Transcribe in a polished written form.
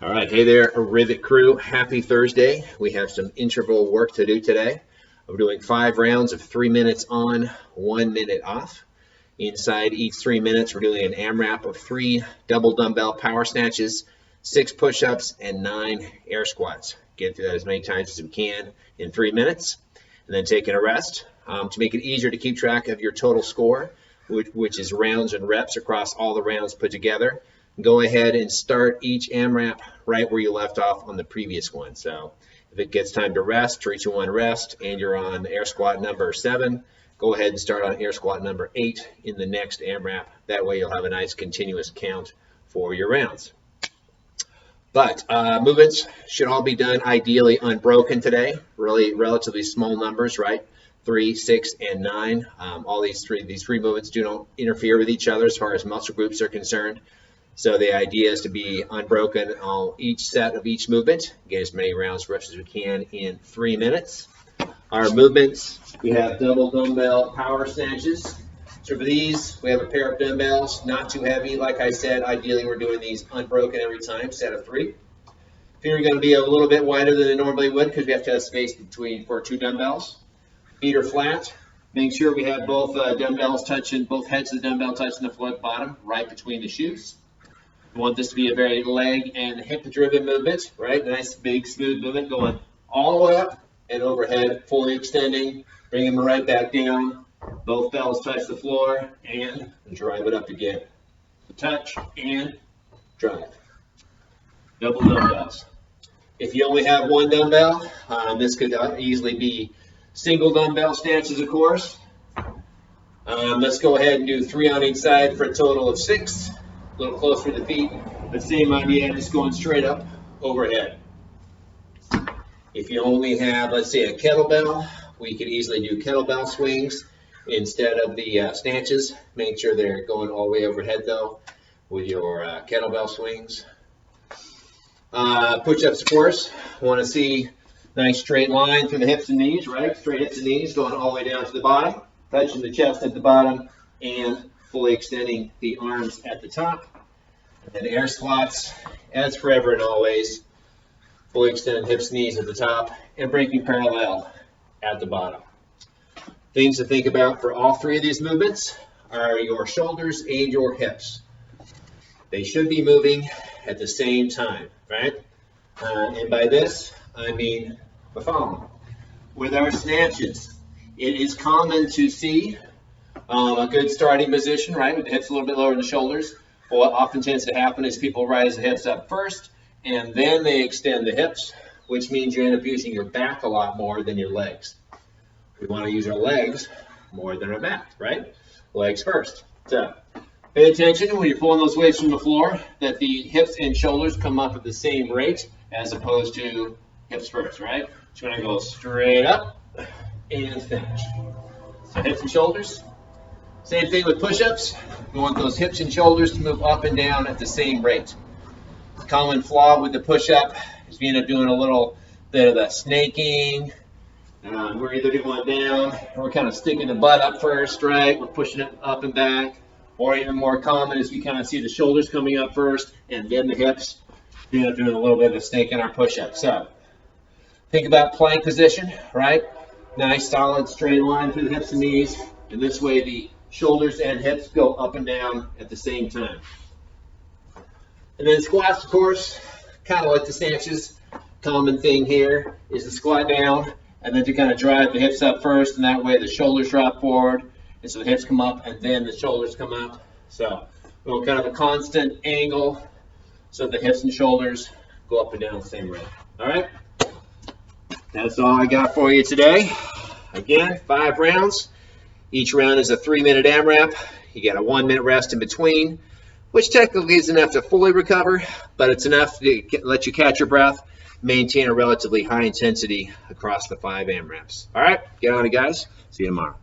All right, hey there, Rivet crew. Happy Thursday. We have some interval work to do today. We're doing 5 rounds of 3 minutes on, 1 minute off. Inside each 3 minutes, we're doing an AMRAP of 3 double dumbbell power snatches, 6 push-ups, and 9 air squats. Get through that as many times as we can in 3 minutes, and then taking a rest. To make it easier to keep track of your total score, which is rounds and reps across all the rounds put together, go ahead and start each AMRAP right where you left off on the previous one. So if it gets time to rest, 3, 2, 1 rest, and you're on air squat number 7, go ahead and start on air squat number 8 in the next AMRAP. That way you'll have a nice continuous count for your rounds. But movements should all be done ideally unbroken today. Really relatively small numbers, right? 3, 6, and 9. All these three movements do not interfere with each other as far as muscle groups are concerned. So the idea is to be unbroken on each set of each movement. Get as many rounds reps as we can in 3 minutes. Our movements, we have double dumbbell power snatches. So for these, we have a pair of dumbbells, not too heavy. Like I said, ideally we're doing these unbroken every time, set of 3. Feet are going to be a little bit wider than they normally would because we have to have space between for 2 dumbbells. Feet are flat. Make sure we have both dumbbells touching, both heads of the dumbbell touching the floor bottom, right between the shoes. We want this to be a very leg and hip-driven movement, right? Nice, big, smooth movement going all the way up and overhead, fully extending, bringing them right back down. Both bells touch the floor and drive it up again. Touch and drive. Double dumbbells. If you only have 1 dumbbell, this could easily be single dumbbell snatches, of course. Let's go ahead and do 3 on each side for a total of 6. A little closer to the feet, but same idea, just going straight up overhead. If you only have, let's say, a kettlebell, we could easily do kettlebell swings instead of the snatches. Make sure they're going all the way overhead, though, with your kettlebell swings. Push-ups, of course. Want to see nice straight line through the hips and knees, right? Straight hips and knees going all the way down to the bottom, touching the chest at the bottom, and fully extending the arms at the top. And then air squats, as forever and always, fully extended hips and knees at the top, and breaking parallel at the bottom. Things to think about for all 3 of these movements are your shoulders and your hips. They should be moving at the same time, right? And by this, I mean the following. With our snatches, it is common to see a good starting position, right, with the hips a little bit lower than the shoulders. But what often tends to happen is people rise the hips up first, and then they extend the hips, which means you end up using your back a lot more than your legs. We want to use our legs more than our back, right? Legs first. So pay attention when you're pulling those weights from the floor that the hips and shoulders come up at the same rate as opposed to hips first, right? So you're going to go straight up and finish. So hips and shoulders. Same thing with push-ups. We want those hips and shoulders to move up and down at the same rate. The common flaw with the push-up is we end up doing a little bit of the snaking. We're either going down, or we're kind of sticking the butt up first, right? We're pushing it up and back. Or even more common is we kind of see the shoulders coming up first and then the hips. We end up doing a little bit of a snake in our push-up. So think about plank position, right? Nice, solid, straight line through the hips and knees. And this way the shoulders and hips go up and down at the same time. And then squats, of course, kind of like the snatches. Common thing here is to squat down and then to kind of drive the hips up first, and that way the shoulders drop forward, and so the hips come up and then the shoulders come up. So we'll kind of a constant angle so the hips and shoulders go up and down the same rate. All right? That's all I got for you today. Again, 5 rounds. Each round is a 3-minute AMRAP. You get a 1-minute rest in between, which technically is enough to fully recover, but it's enough to let you catch your breath, maintain a relatively high intensity across the 5 AMRAPs. All right, get on it, guys. See you tomorrow.